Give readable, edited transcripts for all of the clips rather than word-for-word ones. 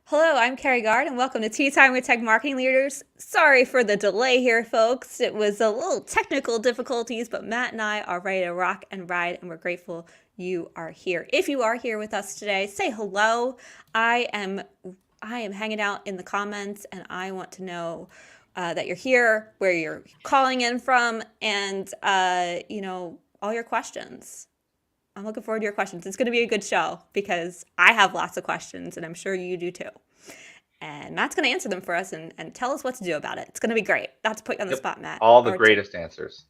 Hello, I'm Carrie Gard, and welcome to Tea Time with Tech Marketing Leaders. Sorry for the delay here, folks. It was a little technical difficulties, but Matt and I are ready to rock and ride, and we're grateful you are here. If you are here with us today, say hello. I am I am hanging out in the comments, and I want to know that you're here, where you're calling in from, and all your questions. I'm looking forward to your questions. It's going to be a good show because I have lots of questions, and I'm sure you do too. And Matt's going to answer them for us and tell us what to do about it. It's going to be great. Not to put you on the Yep. spot, Matt, All the or to greatest answers.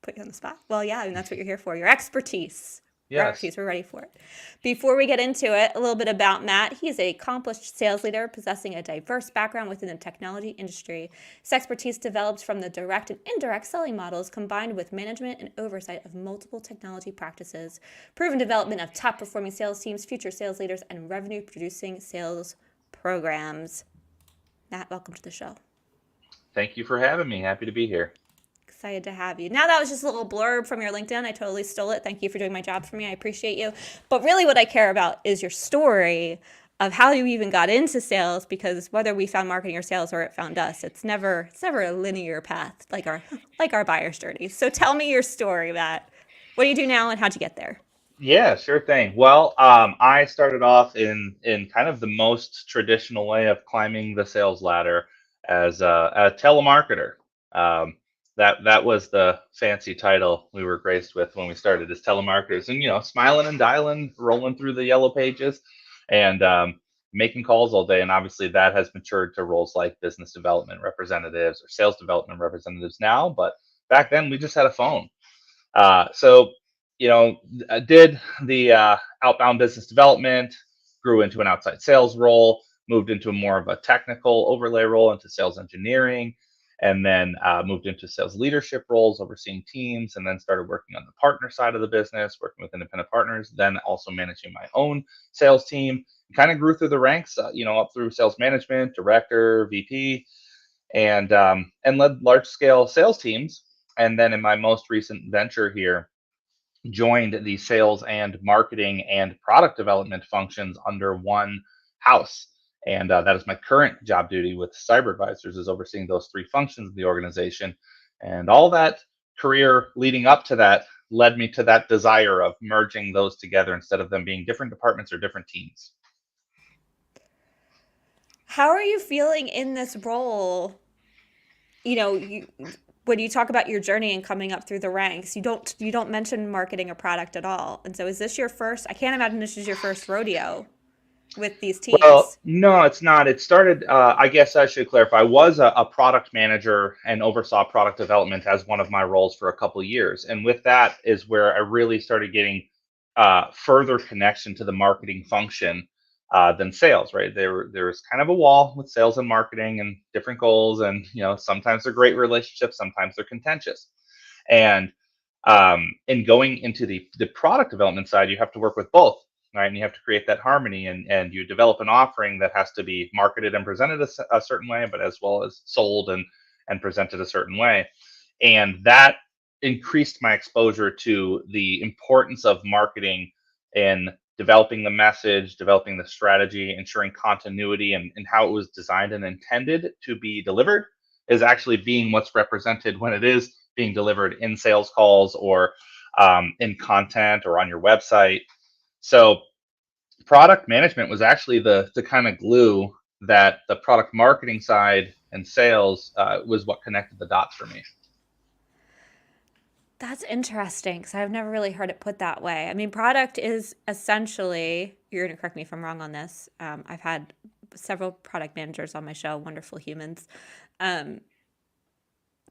put you on the spot. Well, yeah, and that's what you're here for. Your expertise. Your Yes. expertise. We're ready for it. Before we get into it, a little bit about Matt. He's an accomplished sales leader possessing a diverse background within the technology industry. His expertise develops from the direct and indirect selling models combined with management and oversight of multiple technology practices, proven development of top performing sales teams, future sales leaders, and revenue producing sales programs. Matt, welcome to the show. Thank you for having me. Happy to be here. Excited to have you. Now, that was just a little blurb from your LinkedIn. I totally stole it. Thank you for doing my job for me. I appreciate you. But really, what I care about is your story of how you even got into sales, because whether we found marketing or sales or it found us, it's never a linear path like our like our buyer's journey. So tell me your story, Matt. What do you do now and how'd you get there? Yeah, sure thing. Well, I started off in kind of the most traditional way of climbing the sales ladder as a telemarketer. Um, that was the fancy title we were graced with when we started as telemarketers, and smiling and dialing, rolling through the yellow pages, and making calls all day. And obviously, that has matured to roles like business development representatives or sales development representatives now. But back then, we just had a phone. So, I did the outbound business development, grew into an outside sales role, moved into more of a technical overlay role into sales engineering, and then moved into sales leadership roles, overseeing teams, and then started working on the partner side of the business, working with independent partners, then also managing my own sales team. Kind of grew through the ranks, up through sales management, director, VP, and led large scale sales teams. And then in my most recent venture here, joined the sales and marketing and product development functions under one house. And that is my current job duty with Cyber Advisors, is overseeing those three functions of the organization. And all that career leading up to that led me to that desire of merging those together instead of them being different departments or different teams. How are you feeling in this role? When you talk about your journey and coming up through the ranks, you don't mention marketing or product at all. And so is this your first? I can't imagine this is your first rodeo with these Well, teams. no, it's not. It started, I guess I should clarify. I was a product manager and oversaw product development as one of my roles for a couple of years. And with that is where I really started getting further connection to the marketing function than sales, right? There was kind of a wall with sales and marketing and different goals. And, sometimes they're great relationships, sometimes they're contentious. And in going into the product development side, you have to work with both, right? And you have to create that harmony, and you develop an offering that has to be marketed and presented a certain way, but as well as sold and presented a certain way. And that increased my exposure to the importance of marketing in developing the message, developing the strategy, ensuring continuity and how it was designed and intended to be delivered is actually being what's represented when it is being delivered in sales calls or in content or on your website. So product management was actually the kind of glue that the product marketing side and sales was what connected the dots for me. That's interesting because I've never really heard it put that way. I mean, product is essentially, you're going to correct me if I'm wrong on this. I've had several product managers on my show, wonderful humans. Um,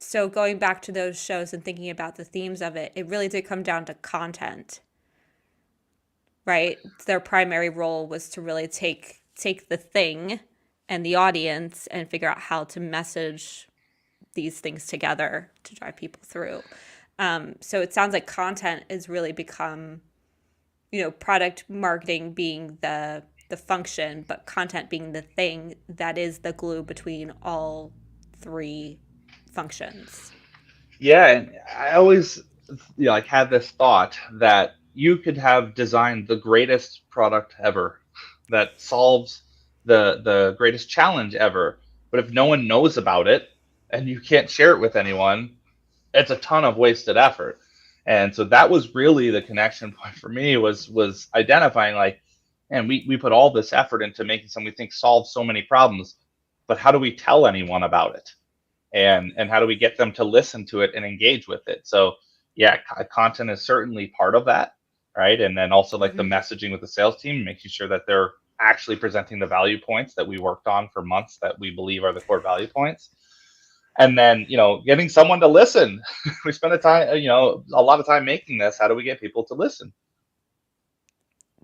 so going back to those shows and thinking about the themes of it, it really did come down to content, right? Their primary role was to really take the thing and the audience and figure out how to message these things together to drive people through. So it sounds like content has really become, product marketing being the function, but content being the thing that is the glue between all three functions. Yeah, and I always like had this thought that you could have designed the greatest product ever that solves the greatest challenge ever. But if no one knows about it and you can't share it with anyone, it's a ton of wasted effort. And so that was really the connection point for me, was identifying like, and we put all this effort into making something we think solves so many problems, but how do we tell anyone about it? And how do we get them to listen to it and engage with it? So yeah, content is certainly part of that, right? And then also like the Mhm. messaging with the sales team, making sure that they're actually presenting the value points that we worked on for months that we believe are the core value points. And then, getting someone to listen. We spent a lot of time making this. How do we get people to listen?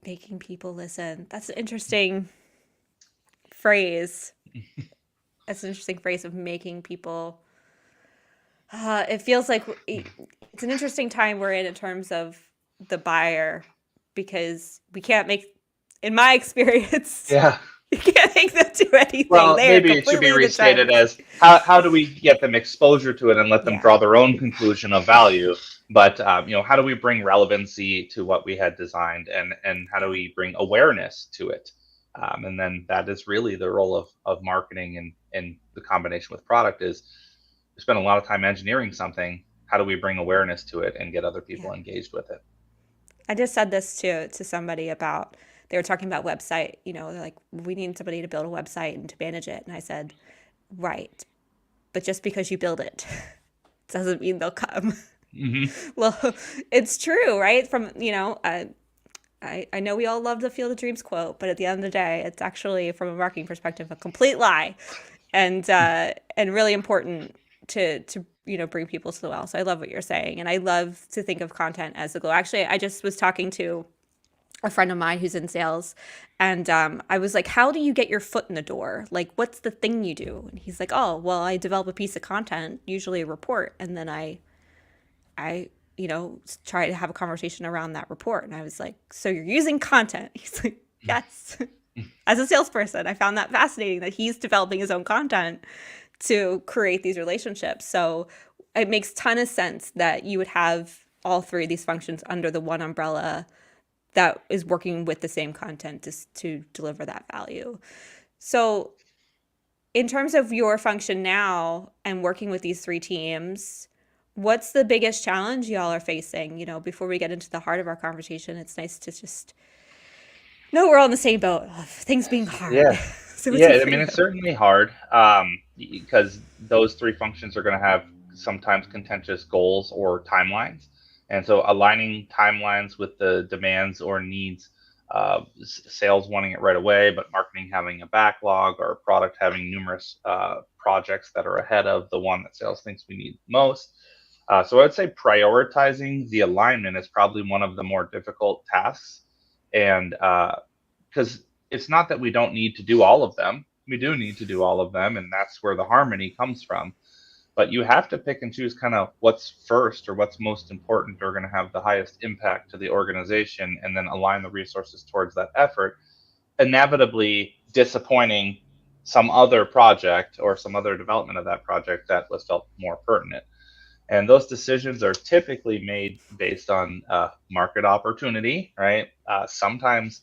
Making people listen. That's an interesting phrase. That's an interesting phrase of making people. It feels like it's an interesting time we're in terms of the buyer because we can't make, in my experience, Yeah. you can't make them do anything. Well, They are maybe it should be completely in the restated driver's. as how do we get them exposure to it and let them Yeah, draw their own conclusion of value? But how do we bring relevancy to what we had designed, and how do yeah, we bring awareness to it? And then that is really the role of marketing, and the combination with product is we spend a lot of time engineering something. How do we bring awareness to it and get other yeah. people engaged with it? I just said this to somebody about, they were talking about website. They're like, we need somebody to build a website and to manage it. And I said, right, but just because you build it doesn't mean they'll come. Hmm. Well, it's true, right? I know we all love the Field of Dreams quote, but at the end of the day, it's actually, from a marketing perspective, a complete lie, and really important to bring people to the well. So I love what you're saying, and I love to think of content as the goal. Actually, I just was talking to a friend of mine who's in sales, and I was like, how do you get your foot in the door? Like, what's the thing you do? And he's like, oh, well, I develop a piece of content, usually a report, and then I try to have a conversation around that report. And I was like, so you're using content? He's like, yes. As a salesperson, I found that fascinating that he's developing his own content to create these relationships. So it makes ton of sense that you would have all three of these functions under the one umbrella that is working with the same content to deliver that value. So in terms of your function now and working with these three teams, what's the biggest challenge y'all are facing? Before we get into the heart of our conversation, it's nice to just know we're all in the same boat of things being hard. Yeah. So what's it Yeah, I for mean, you? it's certainly hard, because those three functions are going to have sometimes contentious goals or timelines. And so aligning timelines with the demands or needs, sales wanting it right away, but marketing having a backlog, or product having numerous projects that are ahead of the one that sales thinks we need most. So I'd say prioritizing the alignment is probably one of the more difficult tasks. And because it's not that we don't need to do all of them. We do need to do all of them, and that's where the harmony comes from. But you have to pick and choose kind of what's first or what's most important or going to have the highest impact to the organization, and then align the resources towards that effort, inevitably disappointing some other project or some other development of that project that was felt more pertinent. And those decisions are typically made based on market opportunity, right? Sometimes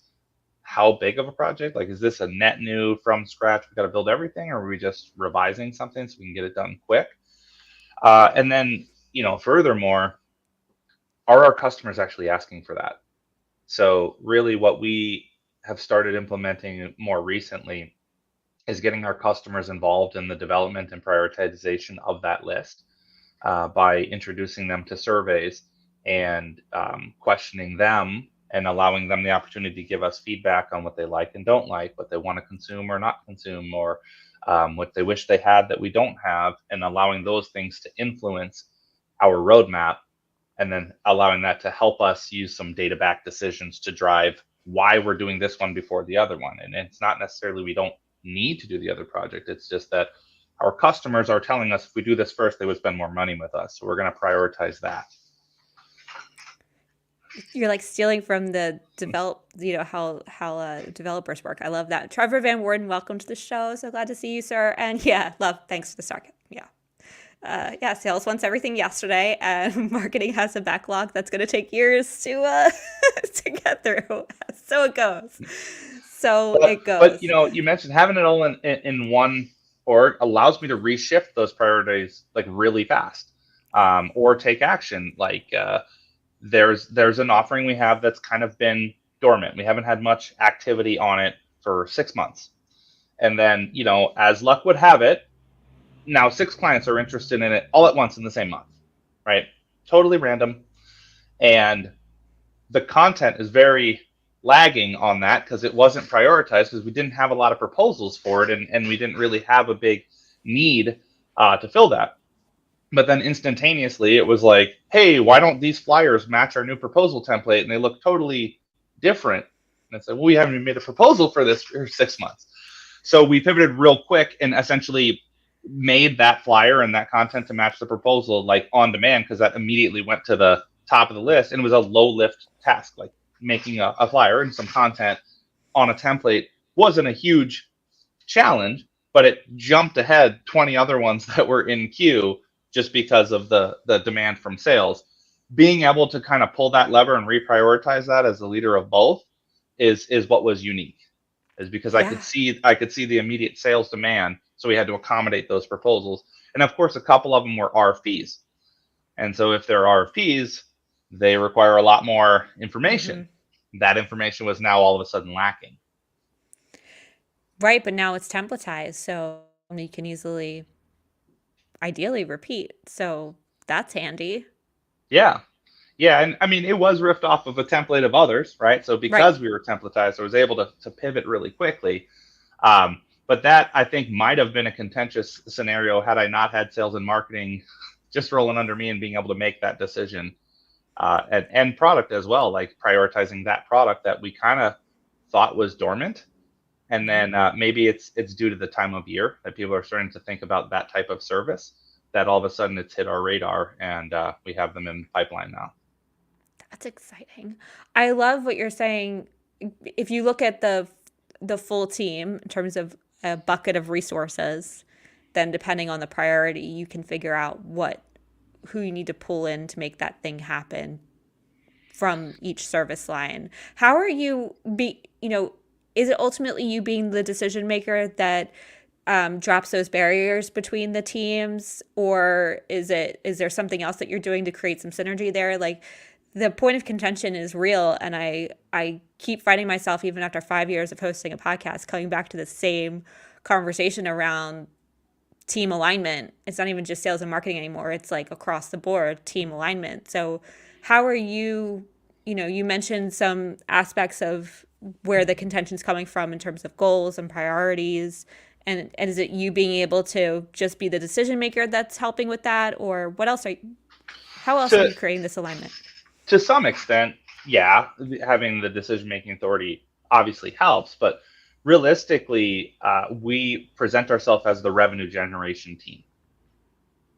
how big of a project? Like, is this a net new from scratch? We got to build everything, or are we just revising something so we can get it done quick? And then, furthermore, are our customers actually asking for that? So, really, what we have started implementing more recently is getting our customers involved in the development and prioritization of that list, by introducing them to surveys, and questioning them and allowing them the opportunity to give us feedback on what they like and don't like, what they want to consume or not consume, or what they wish they had that we don't have, and allowing those things to influence our roadmap, and then allowing that to help us use some data back decisions to drive why we're doing this one before the other one. And it's not necessarily we don't need to do the other project, it's just that our customers are telling us if we do this first, they would spend more money with us. So we're going to prioritize that. You're like stealing from the how developers work. I love that. Trevor Van Worden, welcome to the show. So glad to see you, sir. And yeah, love. Thanks for the start. Yeah. Yeah, sales wants everything yesterday, and marketing has a backlog that's going to take years to to get through. So it goes. So But it goes. you mentioned having it all in one org allows me to reshift those priorities like really fast, Yeah. or take action. Like there's an offering we have that's kind of been dormant. We haven't had much activity on it for 6 months, and then as luck would have it, now six clients are interested in it all at once in the same month, right? Totally random, and the content is very lagging on that because it wasn't prioritized because we didn't have a lot of proposals for it, and we didn't really have a big need to fill that. But then instantaneously it was like, hey, why don't these flyers match our new proposal template? And they look totally different. And it's like, well, we haven't even made a proposal for this for 6 months. So we pivoted real quick and essentially made that flyer and that content to match the proposal like on demand, because that immediately went to the top of the list, and it was a low lift task. Like making a flyer and some content on a template wasn't a huge challenge, but it jumped ahead 20 other ones that were in queue just because of the demand from sales. Being able to kind of pull that lever and reprioritize that as the leader of both is what was unique. Is because Yeah. I could see the immediate sales demand, so we had to accommodate those proposals. And of course, a couple of them were RFPs. And so if they're RFPs, they require a lot more information. Hmm. That information was now all of a sudden lacking. Right, but now it's templatized, so you can easily, ideally, repeat. So that's handy. Yeah. Yeah, and I mean, it was riffed off of a template of others, right? So Right. because we were templatized, I was able to pivot really quickly. But that I think might have been a contentious scenario had I not had sales and marketing just rolling under me and being able to make that decision, and product as well, like prioritizing that product that we kind of thought was dormant. And Hmm. then maybe it's due to the time of year that people are starting to think about that type of service, that all of a sudden it's hit our radar, and we have them in pipeline now. That's exciting. I love what you're saying. If you look at the full team in terms of a bucket of resources, then depending on the priority, you can figure out what who you need to pull in to make that thing happen from each service line. How are you is it ultimately you being the decision maker that drops those barriers between the teams, or is there something else that you're doing to create some synergy there? Like the point of contention is real, and I keep finding myself even after 5 years of hosting a podcast coming back to the same conversation around team alignment. It's not even just sales and marketing anymore. It's like across the board team alignment. So how are you, you mentioned some aspects of where the contention's coming from in terms of goals and priorities. And is it you being able to just be the decision maker that's helping with that? Or how else are To you creating this alignment? to some extent, yeah, having the decision making authority obviously helps, but realistically, we present ourselves as the revenue generation team.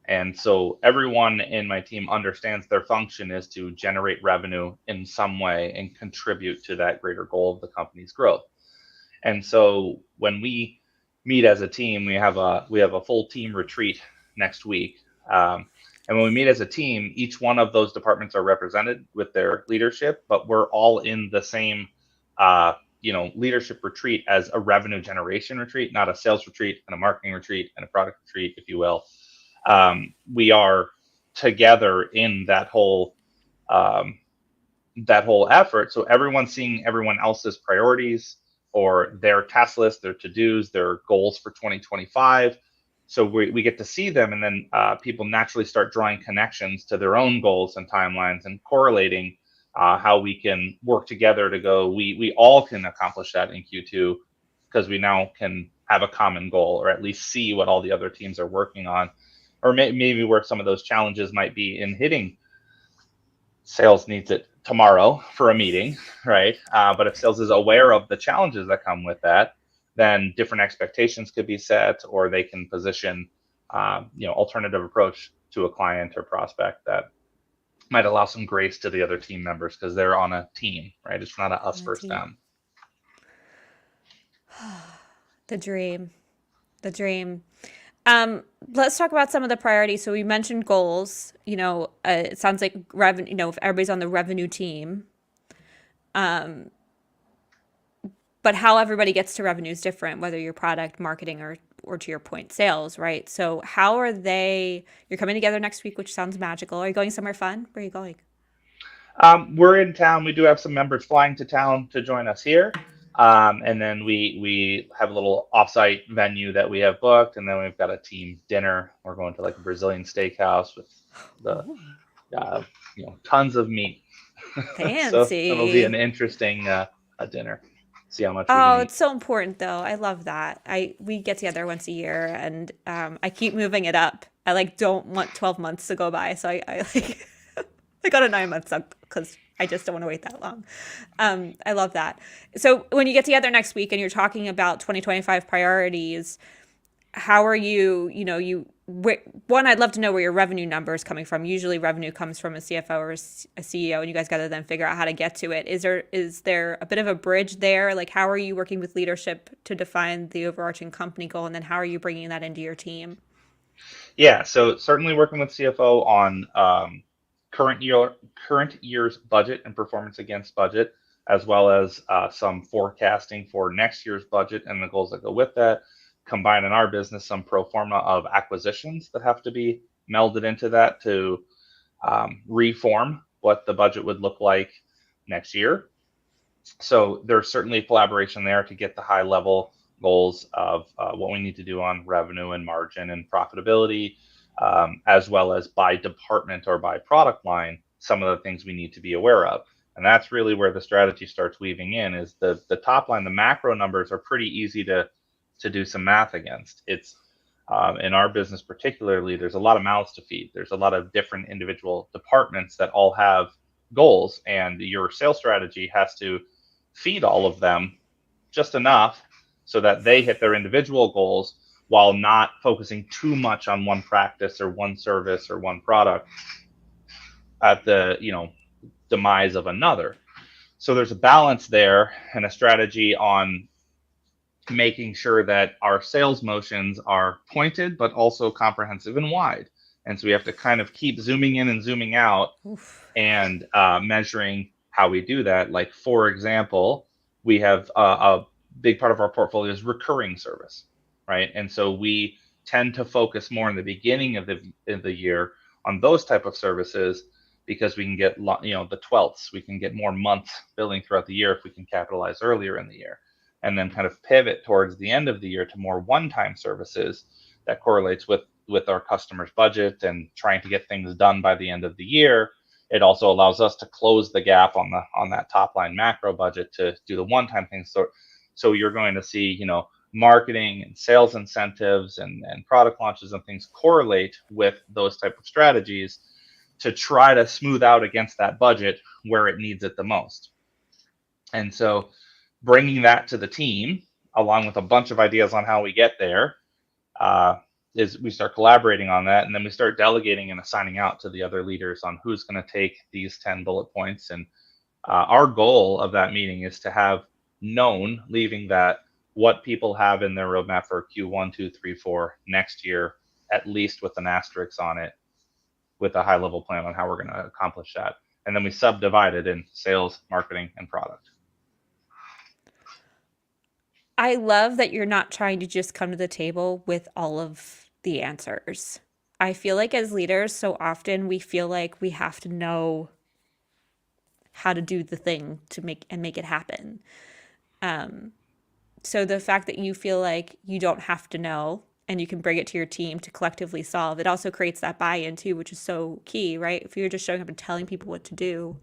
And so everyone in my team understands their function is to generate revenue in some way and contribute to that greater goal of the company's growth. And so when we meet as a team, we have a full team retreat next week. And when we meet as a team, each one of those departments are represented with their leadership, but we're all in the same leadership retreat as a revenue generation retreat, not a sales retreat and a marketing retreat and a product retreat, if you will. We are together in um, that whole effort. So everyone's seeing everyone else's priorities or their task list, their to dos, their goals for 2025. So we get to see them, and then people naturally start drawing connections to their own goals and timelines and correlating how we can work together to go. We all can accomplish that in Q2 because we now can have a common goal, or at least see what all the other teams are working on, or maybe where some of those challenges might be in hitting. Sales needs it tomorrow for a meeting, right? But if sales is aware of the challenges that come with that, then different expectations could be set, or they can position, alternative approach to a client or prospect that might allow some grace to the other team members because they're on a team, right? It's not a us On a versus team. them. The dream. The dream. Let's talk about some of the priorities. So we mentioned goals. It sounds like revenue. If everybody's on the revenue team, but how everybody gets to revenue is different, whether you're product marketing or to your point, sales, right? So how are they, you're coming together next week, which sounds magical. Are you going somewhere fun? Where are you going? We're in town. We do have some members flying to town to join us here. And then we have a little offsite venue that we have booked, and then we've got a team dinner. We're going to like a Brazilian steakhouse with the Ooh, uh, tons of meat. So it'll be an fancy. interesting a dinner. See how much we can Oh, eat. it's so important though. I love that. We get together once a year, and I keep moving it up. I like don't want 12 months to go by, so I like I got a 9 months up because I just don't want to wait that long. I love that. So when you get together next week and you're talking about 2025 priorities, how are you, one, I'd love to know where your revenue number is coming from. Usually revenue comes from a CFO or a CEO, and you guys got to then figure out how to get to it. Is there a bit of a bridge there? Like, how are you working with leadership to define the overarching company goal, and then how are you bringing that into your team? Yeah, so certainly working with CFO on current year current year's budget and performance against budget, as well as some forecasting for next year's budget and the goals that go with that. Combine in our business some pro forma of acquisitions that have to be melded into that to reform what the budget would look like next year. So there's certainly collaboration there to get the high level goals of what we need to do on revenue and margin and profitability, as well as by department or by product line, some of the things we need to be aware of. And that's really where the strategy starts weaving in is the top line, the macro numbers are pretty easy to do some math against. It's in our business particularly, there's a lot of mouths to feed. There's a lot of different individual departments that all have goals, and your sales strategy has to feed all of them just enough so that they hit their individual goals while not focusing too much on one practice or one service or one product at the demise of another. So there's a balance there and a strategy on making sure that our sales motions are pointed but also comprehensive and wide. And so we have to kind of keep zooming in and zooming out Oof. and measuring how we do that. Like, for example, we have a big part of our portfolio is recurring service, right? And so we tend to focus more in the beginning of the year on those type of services because we can get the 12ths, we can get more months billing throughout the year if we can capitalize earlier in the year, and then kind of pivot towards the end of the year to more one-time services that correlates with our customers' budget and trying to get things done by the end of the year. It also allows us to close the gap on that top line macro budget to do the one-time things. So you're going to see, marketing and sales incentives and product launches and things correlate with those type of strategies to try to smooth out against that budget where it needs it the most. And so bringing that to the team, along with a bunch of ideas on how we get there, uh, is we start collaborating on that, and then we start delegating and assigning out to the other leaders on who's going to take these 10 bullet points. And our goal of that meeting is to have known, leaving that, what people have in their roadmap for Q1, 2, 3, 4 next year, at least with an asterisk on it, with a high level plan on how we're going to accomplish that. And then we subdivide it in sales, marketing, and product. I love that you're not trying to just come to the table with all of the answers. I feel like as leaders, so often we feel like we have to know how to do the thing to make it happen. Um, so the fact that you feel like you don't have to know and you can bring it to your team to collectively solve, it also creates that buy-in too, which is so key, right? If you're just showing up and telling people what to do,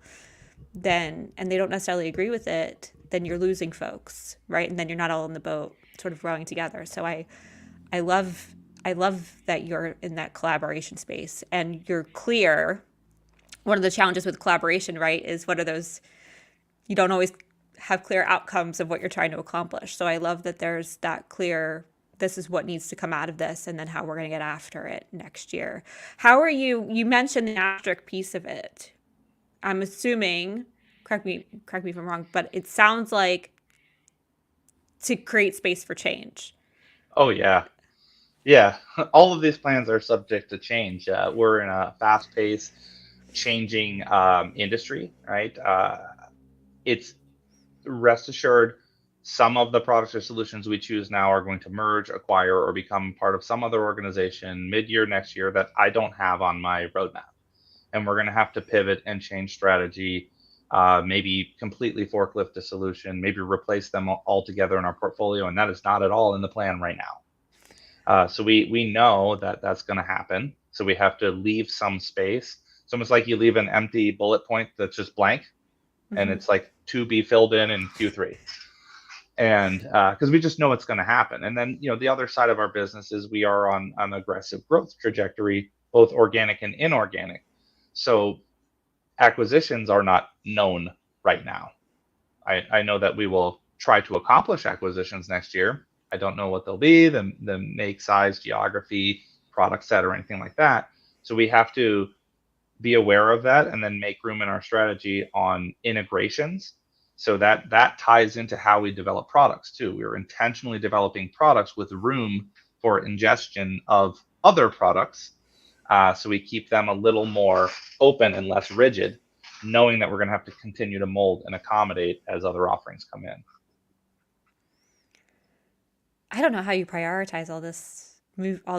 then and they don't necessarily agree with it, then you're losing folks, right? And then you're not all in the boat, sort of rowing together. So I love I love that you're in that collaboration space and you're clear. One of the challenges with collaboration, right, is what are those, you don't always have clear outcomes of what you're trying to accomplish. So I love that there's that clear, this is what needs to come out of this and then how we're going to get after it next year. How are you mentioned the asterisk piece of it. I'm assuming, correct me if I'm wrong, but it sounds like to create space for change. Oh, yeah. Yeah. All of these plans are subject to change. We're in a fast paced, changing industry, right? It's rest assured, Some of the products or solutions we choose now are going to merge, acquire, or become part of some other organization mid-year next year that I don't have on my roadmap. And we're going to have to pivot and change strategy, maybe completely forklift a solution, maybe replace them altogether in our portfolio. And that is not at all in the plan right now. So we know that that's going to happen. So we have to leave some space. It's almost like you leave an empty bullet point that's just blank, and Hmm. it's like to be filled in Q3. And because we just know it's going to happen. And then the other side of our business is we are on an aggressive growth trajectory, both organic and inorganic. So acquisitions are not known right now. I know that we will try to accomplish acquisitions next year. I don't know what they'll be, the make, size, geography, product set, or anything like that. So we have to be aware of that and then make room in our strategy on integrations. So that ties into how we develop products too. We're intentionally developing products with room for ingestion of other products, so we keep them a little more open and less rigid, knowing that we're going to have to continue to mold and accommodate as other offerings come in. I don't know how you prioritize all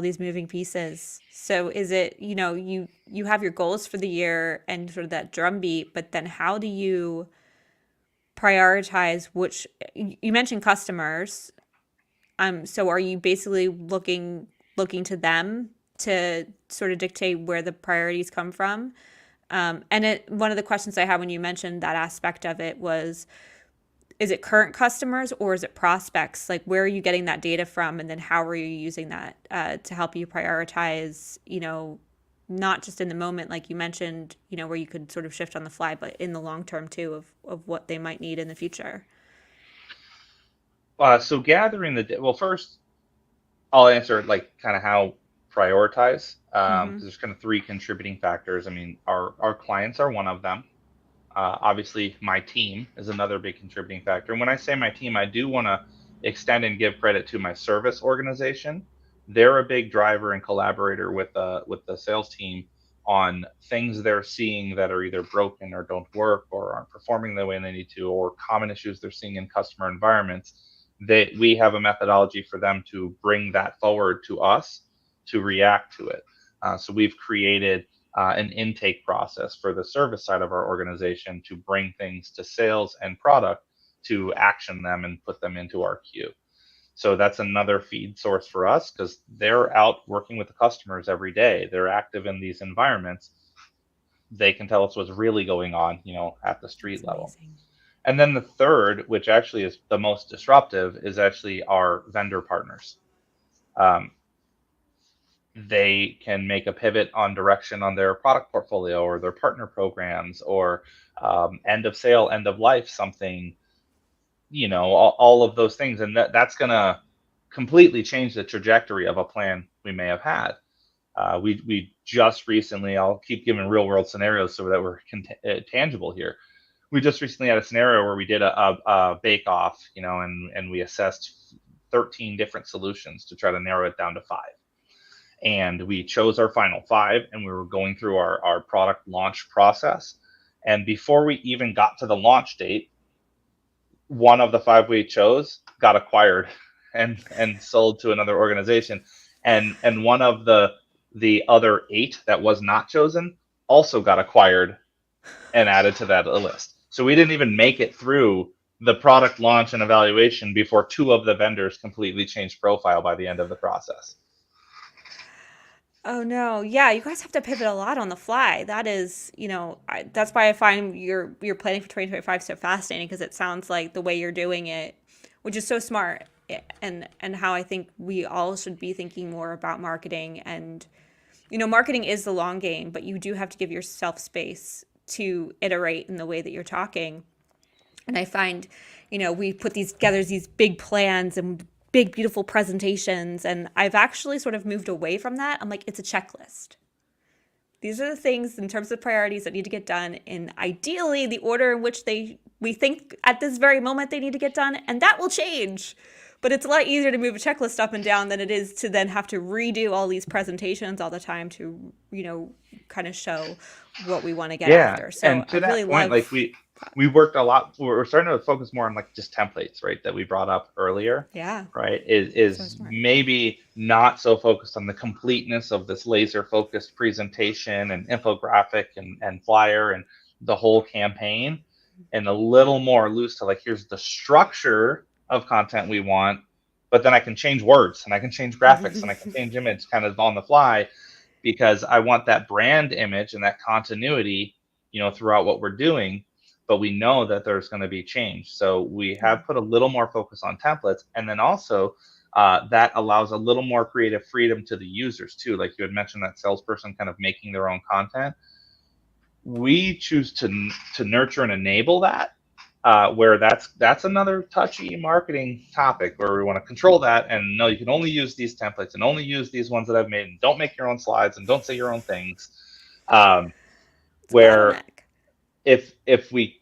these moving pieces. So is it, you have your goals for the year and sort of that drumbeat, but then how do you prioritize which you mentioned customers. So are you basically looking to them to sort of dictate where the priorities come from? One of the questions I had when you mentioned that aspect of it was, is it current customers or is it prospects? Like, where are you getting that data from? And then how are you using that to help you prioritize, not just in the moment, like you mentioned, where you could sort of shift on the fly, but in the long term too, of what they might need in the future? So gathering well, first I'll answer like kind of how prioritize, because Mm-hmm. there's kind of three contributing factors. I mean, our clients are one of them. Obviously, my team is another big contributing factor. And when I say my team, I do want to extend and give credit to my service organization. They're a big driver and collaborator with the sales team on things they're seeing that are either broken or don't work or aren't performing the way they need to, or common issues they're seeing in customer environments. We have a methodology for them to bring that forward to us to react to it. So we've created an intake process for the service side of our organization to bring things to sales and product to action them and put them into our queue. So that's another feed source for us because they're out working with the customers every day. They're active in these environments. They can tell us what's really going on, at the That's street level. amazing. And then the third, which actually is the most disruptive, is actually our vendor partners. Um, they can make a pivot on direction on their product portfolio or their partner programs or end of sale, end of life, something, all of those things. And that's going to completely change the trajectory of a plan we may have had. We just recently, I'll keep giving real world scenarios so that we're tangible here. We just recently had a scenario where we did a bake off, and we assessed 13 different solutions to try to narrow it down to 5, and we chose our final 5, and we were going through our product launch process. And before we even got to the launch date, one of the 5 we chose got acquired and sold to another organization, and one of the other 8 that was not chosen also got acquired and added to that list. So we didn't even make it through the product launch and evaluation before 2 of the vendors completely changed profile by the end of the process. Oh no. Yeah, you guys have to pivot a lot on the fly. That is, that's why I find your planning for 2025 so fascinating because it sounds like the way you're doing it, which is so smart, and how I think we all should be thinking more about marketing. And marketing is the long game, but you do have to give yourself space to iterate in the way that you're talking. And I find, we put these big plans and big, beautiful presentations. And I've actually sort of moved away from that. I'm like, it's a checklist. These are the things in terms of priorities that need to get done in ideally the order in which we think at this very moment they need to get done. And that will change. But it's a lot easier to move a checklist up and down than it is to then have to redo all these presentations all the time to, kind of show what we want to get Yeah, after. So and I to really that point, like love. we worked a lot. We're starting to focus more on like just templates, right? That we brought up earlier, Yeah, right? so Is smart. maybe not so focused on the completeness of this laser focused presentation and infographic and flyer and the whole campaign, and a little more loose to like, here's the structure of content we want, but then I can change words and I can change graphics and I can change image kind of on the fly, because I want that brand image and that continuity, throughout what we're doing. But we know that there's going to be change. So we Yeah. have put a little more focus on templates. And then also, that allows a little more creative freedom to the users too. Like you had mentioned, that salesperson kind of making their own content. We choose to nurture and enable that, where that's another touchy marketing topic where we want to control that, and no, you can only use these templates and only use these ones that I've made, and don't make your own slides and don't say your own things. um, It's a where bottleneck. if we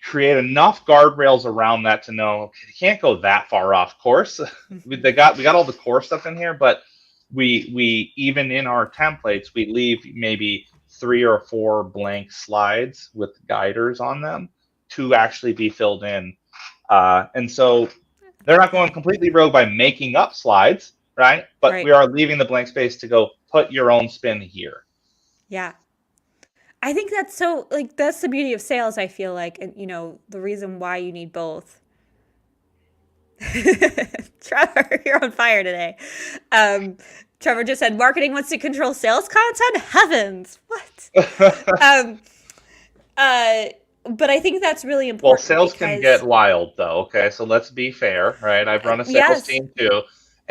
create enough guardrails around that to know, okay, you can't go that far off course. We got all the core stuff in here, but we even in our templates we leave maybe 3 or 4 blank slides with guiders on them to actually be filled in. And so I they're like not going that. completely rogue by making up slides, right? But we Right. are leaving the blank space to go put your own spin here. Yeah. I think that's so, like, that's the beauty of sales, I feel like, and, the reason why you need both. Trevor, you're on fire today. Um, Trevor just said marketing wants to control sales content. Heavens, what? Um, uh, but I think that's really Well, important sales can get because wild, though. Okay, so let's be fair, right? I've run a sales yes, team too,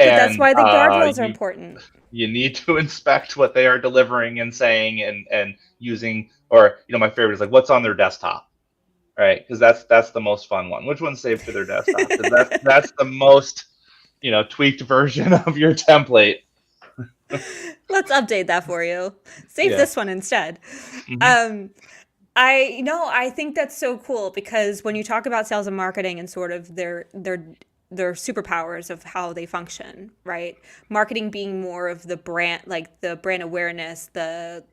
but that's and why the guardrails are important. you need to inspect what they are delivering and saying, and using. Or my favorite is like, what's on their desktop, right? Because that's the most fun one. Which one's saved to their desktop? Because that's the most tweaked version of your template. Let's update that for you. Save Yeah. this one instead. Hmm. Um, I think that's so cool because when you talk about sales and marketing and sort of their superpowers of how they function, right? Marketing being more of the brand, like the brand awareness, the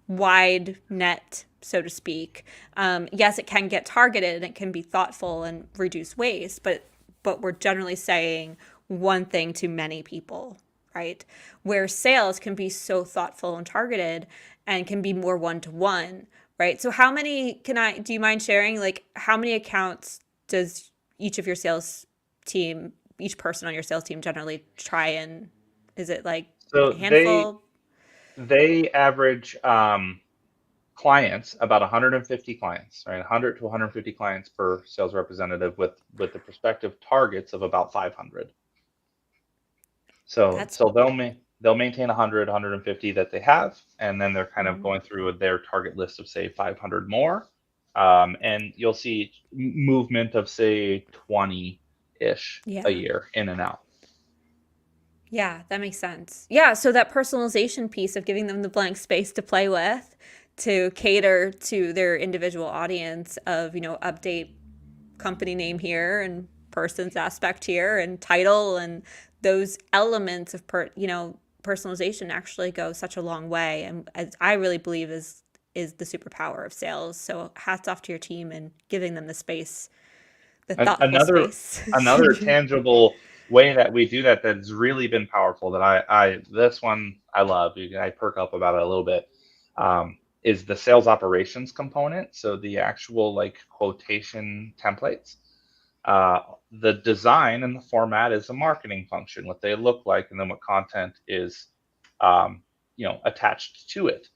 wide net, so to speak. Yes, it can get targeted and it can be thoughtful and reduce waste, but we're generally saying one thing to many people, right? Where sales can be so thoughtful and targeted and can be more one to one, right? So how many do you mind sharing, like how many accounts does each of your sales team, each person on your sales team generally try and, is it like a So handful? they average, clients about 150 clients, right? 100 to 150 clients per sales representative, with the prospective targets of about 500. So That's they'll maintain 100, 150 that they have, and then they're kind of mhm. going through their target list of say 500 more. And you'll see movement of say 20 ish a Yeah. year in and out. Yeah, that makes sense. Yeah, so that personalization piece of giving them the blank space to play with, to cater to their individual audience of, update company name here and person's aspect here and title and those elements of personalization actually go such a long way, and as I really believe is the superpower of sales. So hats off to your team and giving them the space, the thoughtful Another space. another tangible way that we do that that's really been powerful, that I this one I love. I perk up about it a little bit. Is the sales operations component. So the actual like quotation templates. The design and the format is a marketing function, what they look like, and then what content is, attached to it.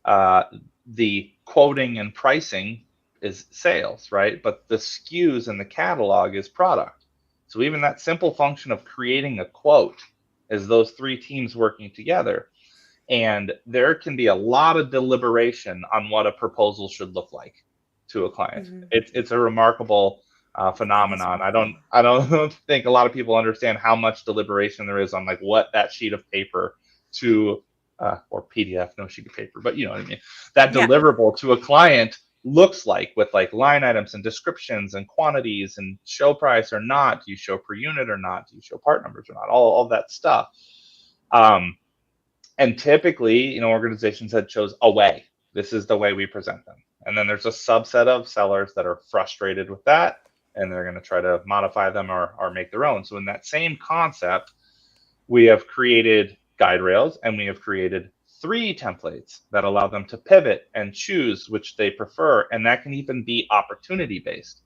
Uh, the quoting and pricing is sales, right? But the SKUs and the catalog is product. So even that simple function of creating a quote is those three teams working together. And there can be a lot of deliberation on what a proposal should look like to a client. Mhm. It's a remarkable That is phenomenon. remarkable. I don't think a lot of people understand how much deliberation there is on like what that sheet of paper to, or PDF, no sheet of paper, but you know what I mean. That Yeah. deliverable to a client looks like, with like line items and descriptions and quantities and show price or not. Do you show per unit or not? Do you show part numbers or not? All that stuff. Um, and typically, organizations had chose away. This is the way we present them. And then there's a subset of sellers that are frustrated with that, and they're going to try to modify them or make their own. So in that same concept, we have created guide rails and we have created 3 templates that allow them to pivot and choose which they prefer. And that can even be opportunity based.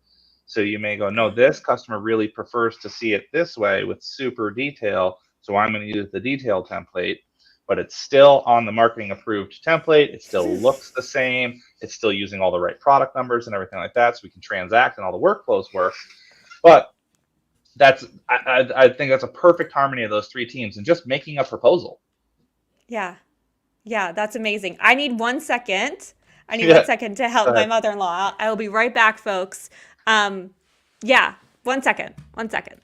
So you may go, no, this customer really prefers to see it this way with super detail. So I'm going to use the detail template, but it's still on the marketing approved template. It still looks the same. It's still using all the right product numbers and everything like that. So we can transact and all the workflows work. But I think that's a perfect harmony of those 3 teams and just making a proposal. Yeah. Yeah, that's amazing. I need 1 second. I need one Yeah, second to go help my ahead. mother-in-law. I will be right back, folks. Um, yeah, 1 second. 1 second.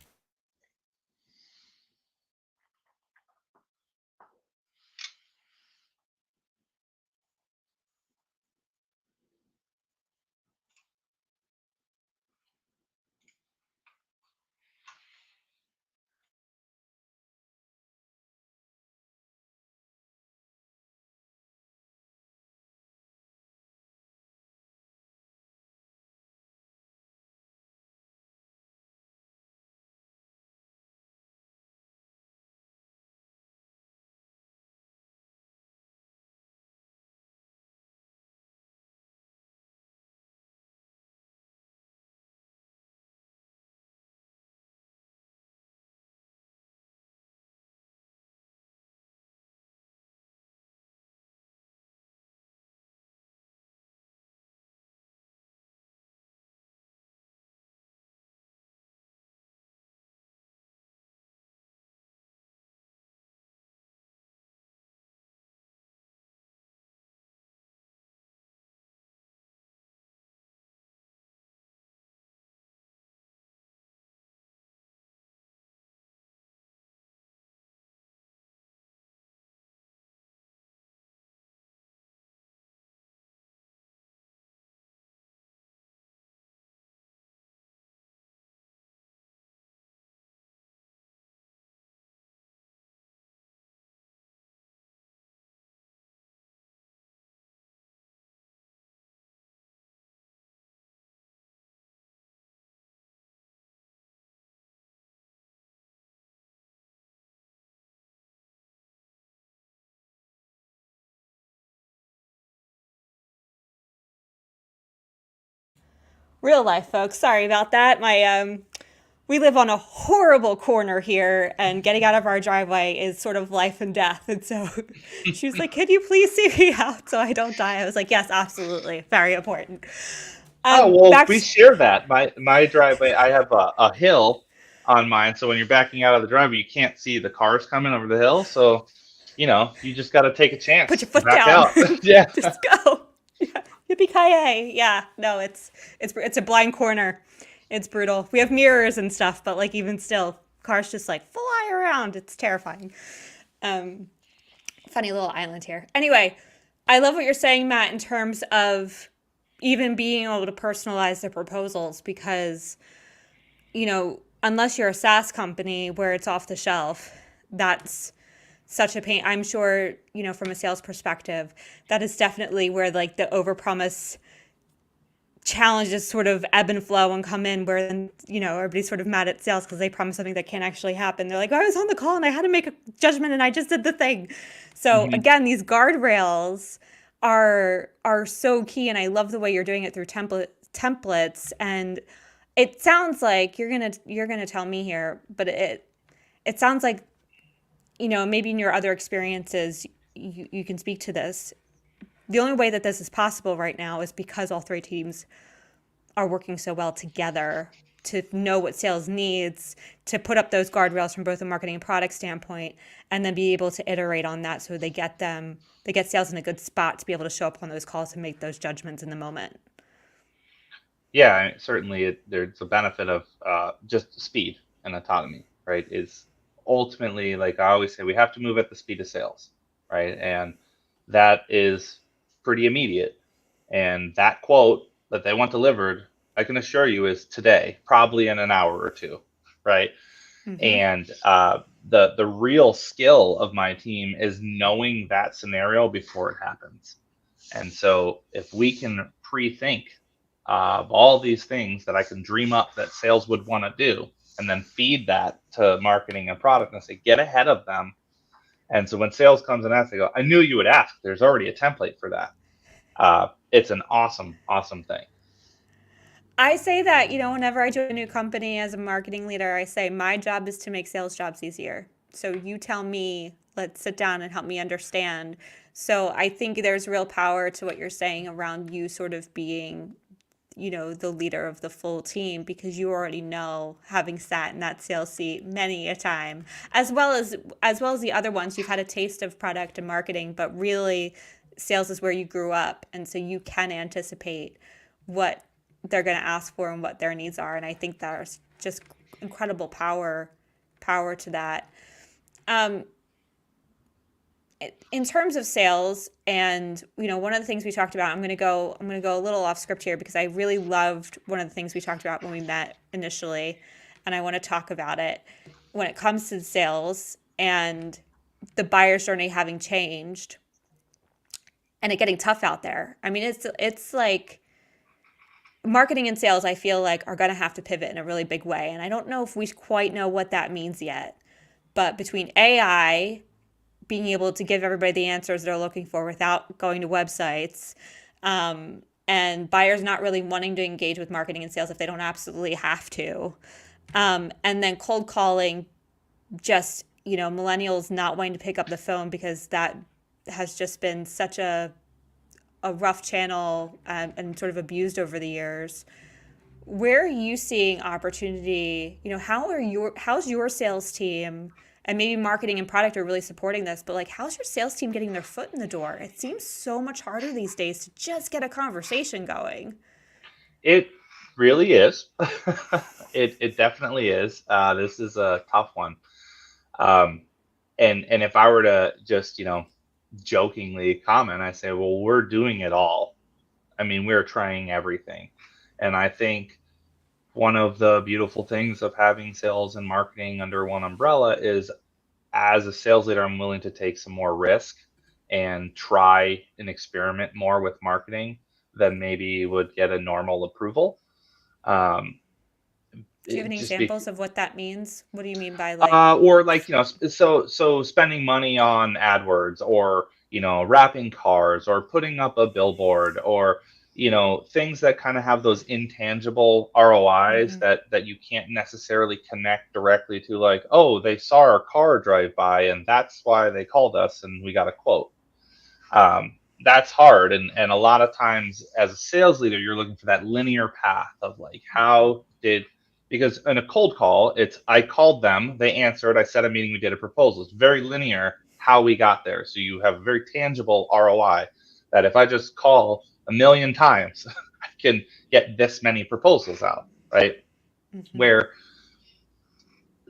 Real life, folks. Sorry about that. My we live on a horrible corner here, and getting out of our driveway is sort of life and death. And so she was like, "Can you please see me out so I don't die?" I was like, "Yes, absolutely, very important." Oh, well, Back we to share that. My driveway, I have a hill on mine, so when you're backing out of the driveway, you can't see the cars coming over the hill. So, you just got to take a put your chance and foot back down, out. Yeah. just go. Yeah. Yippee ki Yeah, no, it's a blind corner. It's brutal. We have mirrors and stuff, but like even still, cars just like fly around. It's terrifying. Um, Funny little island here. Anyway, I love what you're saying, Matt, in terms of even being able to personalize the proposals because, unless you're a SaaS company where it's off the shelf, that's such a pain. I'm sure, from a sales perspective, that is definitely where like the overpromise challenges sort of ebb and flow and come in where then, everybody's sort of mad at sales because they promise something that can't actually happen. They're like, oh, I was on the call and I had to make a judgment and I just did the thing. So Hmm. again, these guardrails are so key, and I love the way you're doing it through templates. And it sounds like you're gonna tell me here, but it sounds like, maybe in your other experiences you can speak to this. The only way that this is possible right now is because all 3 teams are working so well together to know what sales needs, to put up those guardrails from both a marketing and product standpoint, and then be able to iterate on that so they get sales in a good spot to be able to show up on those calls and make those judgments in the moment. Yeah, certainly there's a benefit of just speed and autonomy, right? Is ultimately, like I always say, we have to move at the speed of sales, right? And that is pretty immediate. And that quote that they want delivered, I can assure you, is today, probably in an hour or two, right? Mm-hmm. And the real skill of my team is knowing that scenario before it happens. And so if we can pre-think of all these things that I can dream up that sales would want to do, and then feed that to marketing and product and say, get ahead of them. And so when sales comes and asks, they go, I knew you would ask. There's already a template for that. It's an awesome, awesome thing. I say that, whenever I join a new company as a marketing leader, I say my job is to make sales jobs easier. So you tell me, let's sit down and help me understand. So I think there's real power to what you're saying around you sort of being, the leader of the full team because you already know, having sat in that sales seat many a time, as well as the other ones, you've had a taste of product and marketing, but really sales is where you grew up, and so you can anticipate what they're going to ask for and what their needs are. And I think there's just incredible power to that. Um, in terms of sales, and one of the things we talked about, I'm going to go a little off script here because I really loved one of the things we talked about when we met initially, and I want to talk about it when it comes to sales and the buyer's journey having changed and it getting tough out there. I mean, it's like marketing and sales, I feel like, are going to have to pivot in a really big way. And I don't know if we quite know what that means yet. But between AI being able to give everybody the answers they're looking for without going to websites, and buyers not really wanting to engage with marketing and sales if they don't absolutely have to, and then cold calling, just, millennials not wanting to pick up the phone because that has just been such a rough channel, and sort of abused over the years. Where are you seeing opportunity? How's your sales team and maybe marketing and product are really supporting this, but like how's your sales team getting their foot in the door? It seems so much harder these days to just get a conversation going. It really is. It definitely is. This is a tough one. Um, and if I were to just jokingly comment, I say, well, we're doing it all. I mean, we're trying everything, and I think one of the beautiful things of having sales and marketing under one umbrella is, as a sales leader, I'm willing to take some more risk and try and experiment more with marketing than maybe would get a normal approval. Um, Do you have any just be examples of what that means? What do you mean by like, or like so spending money on AdWords, or wrapping cars, or putting up a billboard, or things that kind of have those intangible ROIs mhm, that you can't necessarily connect directly to, like, oh, they saw our car drive by and that's why they called us and we got a quote. That's hard, and a lot of times as a sales leader you're looking for that linear path of like, how did, because in a cold call, it's I called them, they answered, I set a meeting, we did a proposal. It's very linear how we got there, so you have a very tangible ROI that if I just call a million times I can get this many proposals out, right? mhm. Where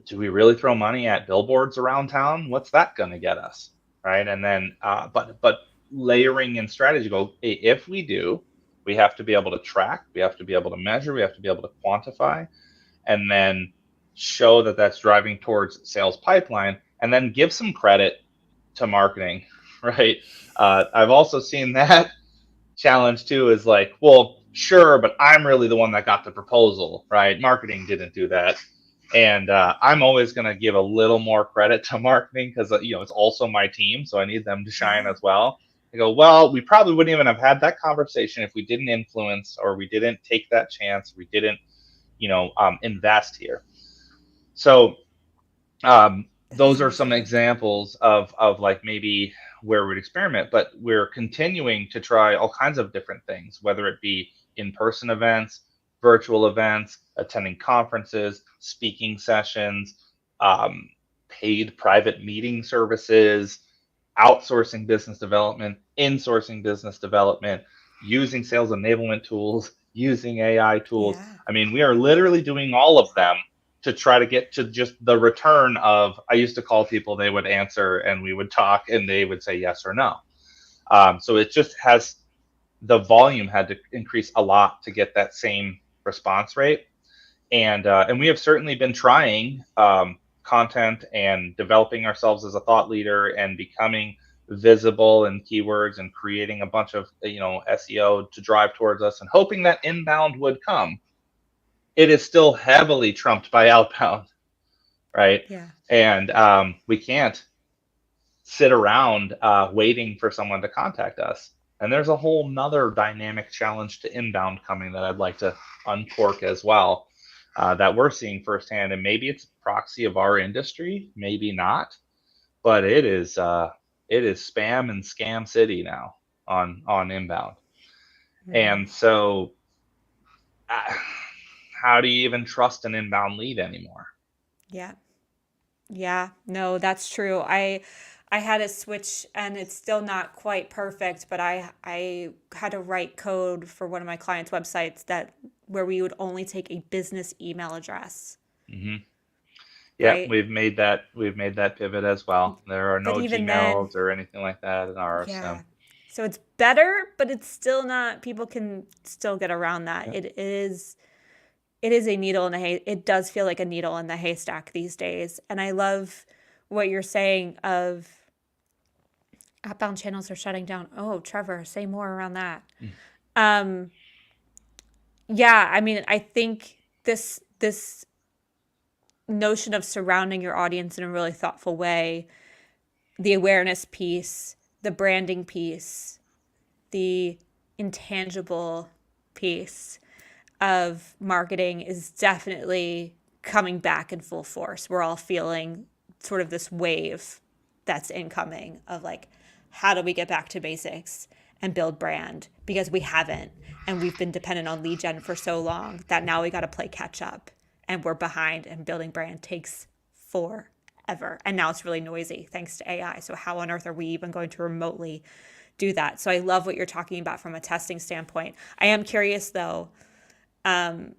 do we really throw money at billboards around town? What's that going to get us, right? And then, but layering in strategy, go, hey, if we do, we have to be able to track, we have to be able to measure, we have to be able to quantify, and then show that that's driving towards sales pipeline, and then give some credit to marketing, right? I've also seen that challenge too, is like, well, sure, but I'm really the one that got the proposal, right? Marketing didn't do that. And I'm always going to give a little more credit to marketing because it's also my team, so I need them to shine Yeah. as well. I go, well, we probably wouldn't even have had that conversation if we didn't influence, or we didn't take that chance, we didn't invest here. So That is those are some amazing. examples of like maybe where we'd experiment, but we're continuing to try all kinds of different things, whether it be in-person events, virtual events, attending conferences, speaking sessions, um, paid private meeting services, outsourcing business development, insourcing business development, using sales enablement tools, using AI tools. Yeah. I mean, we are literally doing all of them to try to get to just the return of, I used to call people, they would answer and we would talk and they would say yes or no. So it just has, the volume had to increase a lot to get that same response rate. And we have certainly been trying content and developing ourselves as a thought leader and becoming visible in keywords and creating a bunch of SEO to drive towards us and hoping that inbound would come, it is still heavily trumped by outbound, right? Yeah. And we can't sit around waiting for someone to contact us. And there's a whole nother dynamic challenge to inbound coming that I'd like to uncork as well, that we're seeing firsthand. And maybe it's a proxy of our industry, maybe not, but it is spam and scam city now on inbound. Mm. And so, how do you even trust an inbound lead anymore? Yeah. Yeah, no, that's true. I had a switch and it's still not quite perfect, but I had to write code for one of my clients' websites that where we would only take a business email address, Hmm. Yeah, right? we've made that pivot as well. There are But no even then, Gmails or anything like that in ours. So yeah. So it's better, but it's still not, people can still get around that. yeah. It is a needle in a hay. It does feel like a needle in the haystack these days. And I love what you're saying of outbound channels are shutting down. Oh, Trevor, say more around that. Mm. Um, yeah, I mean, I think this notion of surrounding your audience in a really thoughtful way, the awareness piece, the branding piece, the intangible piece of marketing is definitely coming back in full force. We're all feeling sort of this wave that's incoming of like, how do we get back to basics and build brand? Because we haven't. And we've been dependent on lead gen for so long that now we got to play catch up and we're behind, and building brand takes forever. And now it's really noisy thanks to AI. So, how on earth are we even going to remotely do that? So, I love what you're talking about from a testing standpoint. I am curious though, um,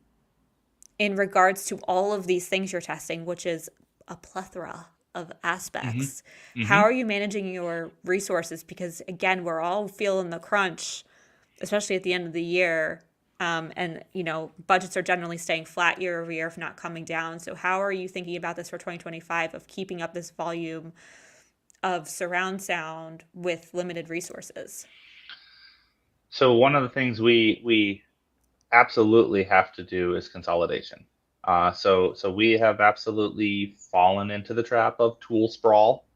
in regards to all of these things you're testing, which is a plethora of Hmm. aspects. How Hmm. are you managing your resources? Because again, we're all feeling the crunch, especially at the end of the year. And budgets are generally staying flat year over year, if not coming down. So, how are you thinking about this for 2025 of keeping up this volume of surround sound with limited resources? So one of the things we absolutely have to do is consolidation. So we have absolutely fallen into the trap of tool sprawl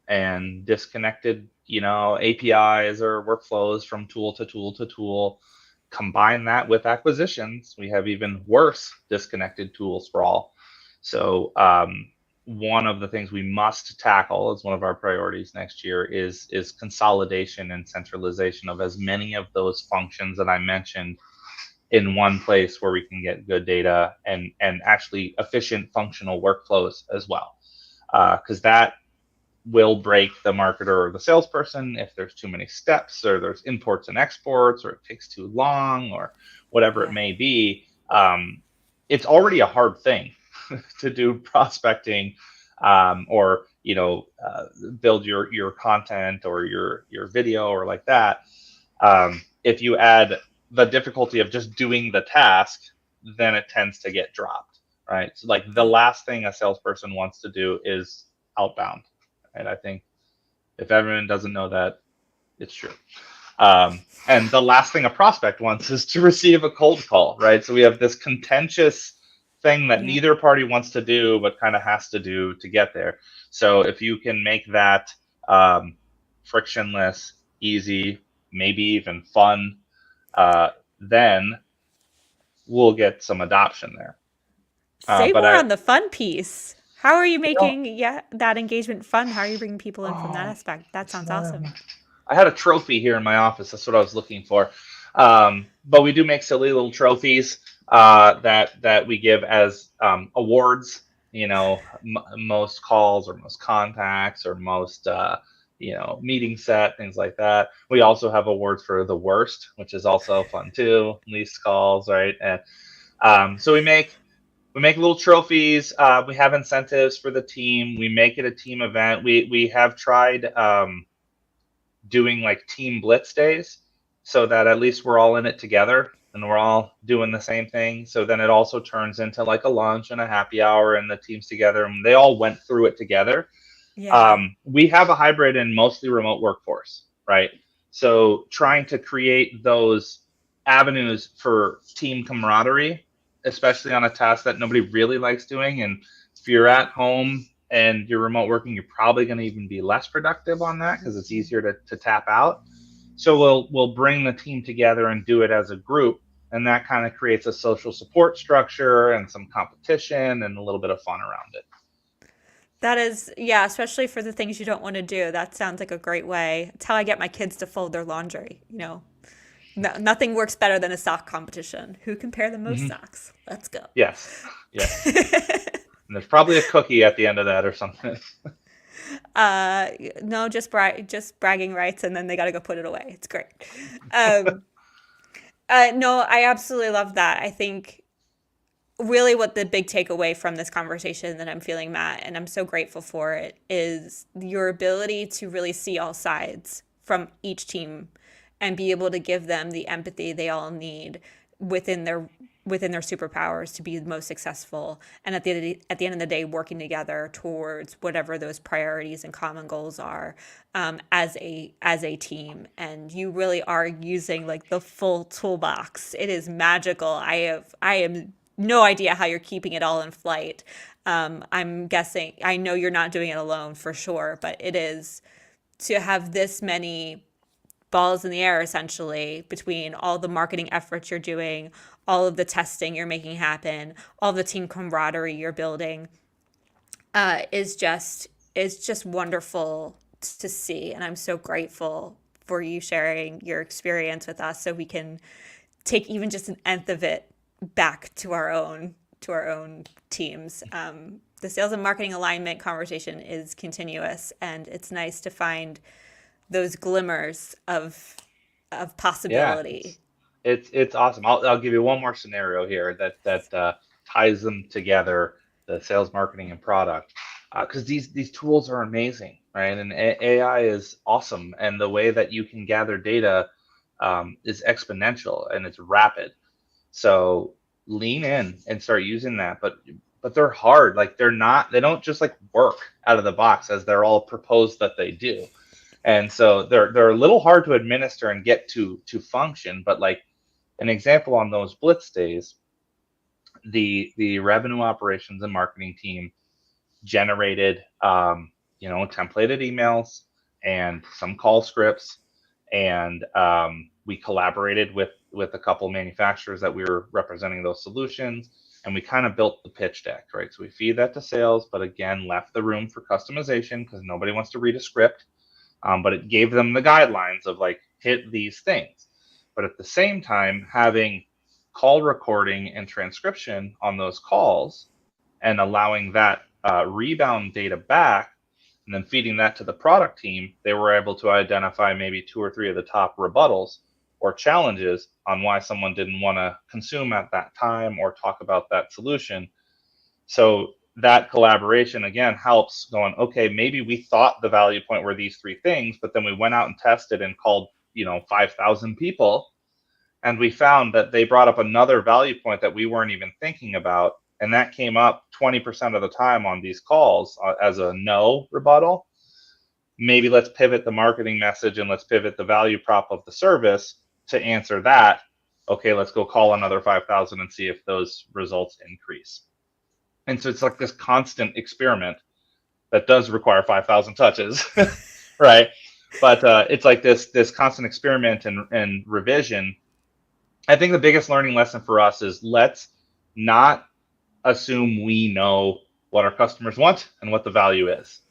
and disconnected, APIs or workflows from tool to tool to tool. Combine that with acquisitions, we have even worse disconnected tool sprawl. So one of the things we must tackle as one of our priorities next year is consolidation and centralization of as many of those functions that I mentioned in one place where we can get good data and actually efficient functional workflows as well, because that will break the marketer or the salesperson if there's too many steps or there's imports and exports or it takes too long or whatever it Yeah. may be. It's already a hard thing to do prospecting, or build your content or your video or like that. If you add the difficulty of just doing the task, then it tends to get dropped, right? So like the Yeah. last thing a salesperson wants to do is outbound, and I think if everyone doesn't know that, it's true. And the last thing a prospect wants is to receive a cold call, right? So we have this contentious thing that Yeah. neither party wants to do, but kind of has to do to get there. So if you can make that frictionless, easy, maybe even fun, uh, then we'll get some adoption there. Say But more I, on the fun piece. How are you you know, making that engagement fun? How are you bringing people in from that oh, aspect? That it's sounds awesome. I had a trophy here in my office. That's what I was looking for. But we do make silly little trophies that we give as awards. Most calls or most contacts or most meeting set, things like that. We also have awards for the worst, which is also fun too. Least calls, right? And so we make little trophies. We have incentives for the team. We make it a team event. We have tried. Doing like team blitz days so that at least we're all in it together and we're all doing the same thing. So then it also turns into like a lunch and a happy hour and the teams together and they all went through it together. Yeah. We have a hybrid and mostly remote workforce, right? So trying to create those avenues for team camaraderie, especially on a task that nobody really likes doing. And if you're at home and you're remote working, you're probably going to even be less productive on that because it's easier to tap out. So we'll bring the team together and do it as a group, and that kind of creates a social support structure and some competition and a little bit of fun around it. That is, yeah, especially for the things you don't want to do. That sounds like a great way. It's how I get my kids to fold their laundry. No, nothing works better than a sock competition. Who can pair the most Mm-hmm. socks? Let's go. Yes, yes. And there's probably a cookie at the end of that or something. uh, no, just bragging rights, and then they got to go put it away. It's great. Um, no, I absolutely love that. I think really what the big takeaway from this conversation that I'm feeling, Matt, and I'm so grateful for it, is your ability to really see all sides from each team and be able to give them the empathy they all need within their within their superpowers to be the most successful, and at the end of the day working together towards whatever those priorities and common goals are, as a team. And you really are using like the full toolbox. It is magical. I am no idea how you're keeping it all in flight. I'm guessing, I know you're not doing it alone for sure, but it is to have this many balls in the air essentially between all the marketing efforts you're doing, all of the testing you're making happen, all the team camaraderie you're building, is just wonderful to see. And I'm so grateful for you sharing your experience with us so we can take even just an nth of it back to our own teams. The sales and marketing alignment conversation is continuous, and it's nice to find those glimmers of Yeah, possibility. it's awesome. I'll give you one more scenario here that ties them together, the sales, marketing, and product, because these tools are amazing, right? And AI is awesome, and the way that you can gather data is exponential and it's rapid. So lean in and start using that. But they're hard. Like they don't just like work out of the box as they're all proposed that they do. And so they're a little hard to administer and get to function. But like an example on those blitz days, the revenue operations and marketing team generated templated emails and some call scripts, and we collaborated with a couple manufacturers that we were representing those solutions, and we kind of built the pitch deck, right? So we feed that to sales, but again left the room for customization because nobody wants to read a script, but it gave them the guidelines of like hit these things, but at the same time having call recording and transcription on those calls and allowing that rebound data back and then feeding that to the product team, they were able to identify maybe two or three of the top rebuttals or challenges on why someone didn't want to consume at that time or talk about that solution. So that collaboration again helps going, okay, maybe we thought the value point were these three things, but then we went out and tested and called, 5,000 people, and we found that they brought up another value point that we weren't even thinking about, and that came up 20% of the time on these calls as a no rebuttal. Maybe let's pivot the marketing message and let's pivot the value prop of the service to answer that. Okay, let's go call another 5,000 and see if those results increase. And so it's like this constant experiment that does require 5,000 touches, right? But it's like this constant experiment and revision. I think the biggest learning lesson for us is let's not assume we know what our customers want and what the value is.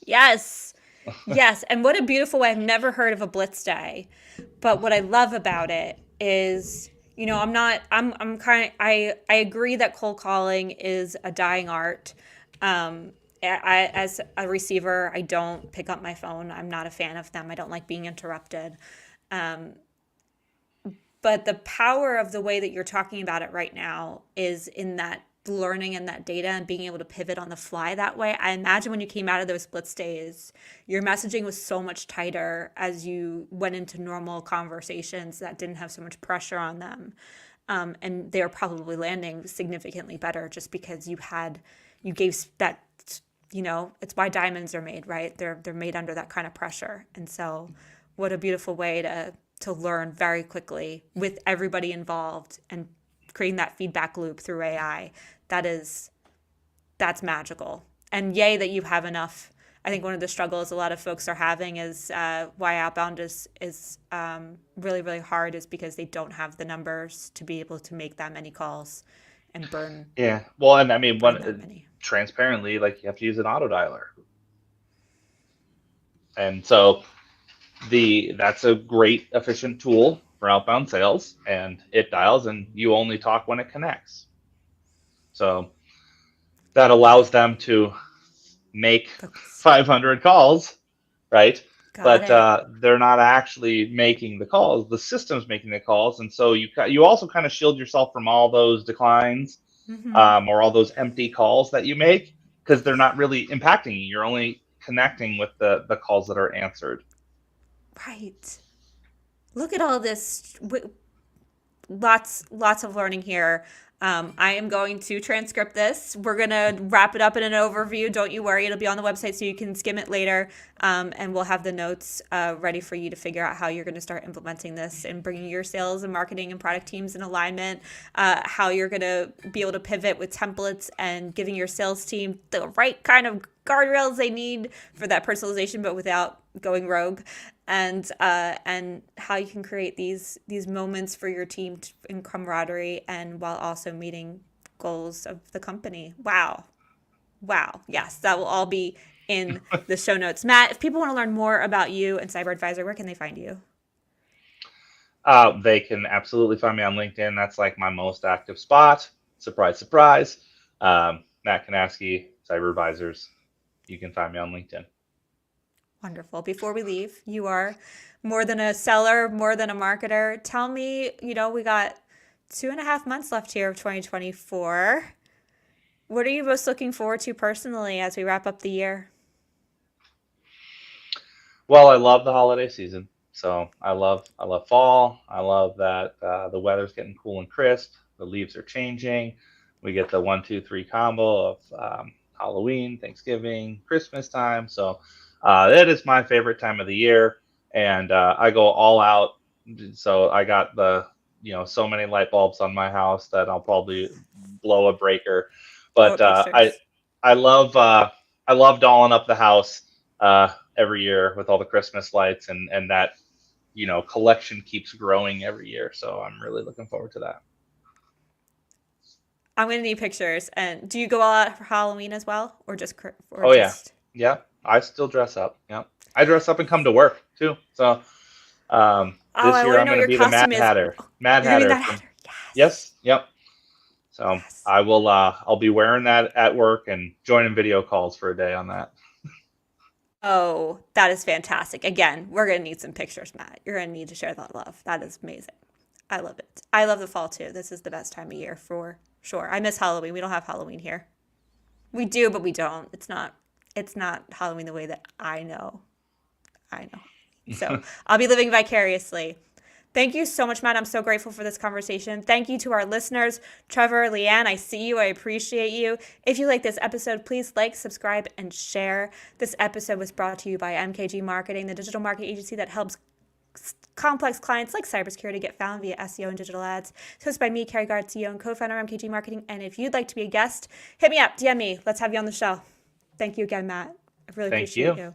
Yes. Yes. And what a beautiful way. I've never heard of a blitz day. But what I love about it is, I'm not, I'm kind of, I agree that cold calling is a dying art. As a receiver, I don't pick up my phone. I'm not a fan of them. I don't like being interrupted. Um, but the power of the way that you're talking about it right now is in that learning and that data and being able to pivot on the fly that way. I imagine when you came out of those blitz days, your messaging was so much tighter as you went into normal conversations that didn't have so much pressure on them. And they were probably landing significantly better just because you gave that it's why diamonds are made, right? They're made under that kind of pressure. And so what a beautiful way to learn very quickly with everybody involved and creating that feedback loop through AI. That is that's magical. And yay that you have enough. I think one of the struggles a lot of folks are having is why outbound is really really hard is because they don't have the numbers to be able to make that many calls and Yeah. Well, and I mean, burn that many. transparently, like you have to use an auto dialer, and so that's a great efficient tool for outbound sales, and it dials, and you only talk when it connects. So that allows them to make Focus. 500 calls, right? Got But it. they're not actually making the calls. The system's making the calls, and so you also kind of shield yourself from all those declines, Mm-hmm. or all those empty calls that you make, because they're not really impacting you. You're only connecting with the calls that are answered. Right. Look at all this. Lots of learning here. I am going to transcript this. We're gonna wrap it up in an overview. Don't you worry, it'll be on the website so you can skim it later, and we'll have the notes ready for you to figure out how you're going to start implementing this and bringing your sales and marketing and product teams in alignment. How you're going to be able to pivot with templates and giving your sales team the right kind of guardrails they need for that personalization, but without going rogue, and how you can create these moments for your team in camaraderie and while also meeting goals of the company. Wow. Wow. Yes, that will all be in the show notes. Matt, if people want to learn more about you and Cyber Advisor, where can they find you? They can absolutely find me on LinkedIn. That's like my most active spot. Surprise, surprise. Matt Kanaskie, Cyber Advisors. You can find me on LinkedIn. Wonderful. Before we leave, you are more than a seller, more than a marketer. Tell me, we got 2.5 months left here of 2024. What are you most looking forward to personally as we wrap up the year? Well, I love the holiday season. So I love fall. I love that the weather's getting cool and crisp. The leaves are changing. We get the 1, 2, 3 combo of Halloween, Thanksgiving, Christmas time. So it is my favorite time of the year, and I go all out. So I got so many light bulbs on my house that I'll probably blow a breaker. Oh, But pictures. I love I love dolling up the house every year with all the Christmas lights, and that collection keeps growing every year. So I'm really looking forward to that. I'm gonna need pictures. And do you go all out for Halloween as well, or just or Oh yeah, just? yeah. I still dress up. Yeah, I dress up and come to work too. So Oh, this I year want to I'm know what going to your be the Mad costume is. Hatter. Oh, Mad you're gonna be Hatter Mad from Hatter. Yes. Yes, yep. So Yes. I will. I'll be wearing that at work and joining video calls for a day on that. Oh, that is fantastic. Again, we're gonna need some pictures, Matt. You're gonna need to share that love. That is amazing. I love it. I love the fall too. This is the best time of year for sure. I miss Halloween. We don't have Halloween here. We do, but we don't. It's not Halloween the way that I know. I know. So I'll be living vicariously. Thank you so much, Matt. I'm so grateful for this conversation. Thank you to our listeners. Trevor, Leanne, I see you. I appreciate you. If you like this episode, please like, subscribe, and share. This episode was brought to you by MKG Marketing, the digital marketing agency that helps complex clients like cybersecurity get found via SEO and digital ads. It's hosted by me, Carrie Gard, CEO and co-founder of MKG Marketing. And if you'd like to be a guest, hit me up, DM me. Let's have you on the show. Thank you again, Matt. I really Thank appreciate you. you.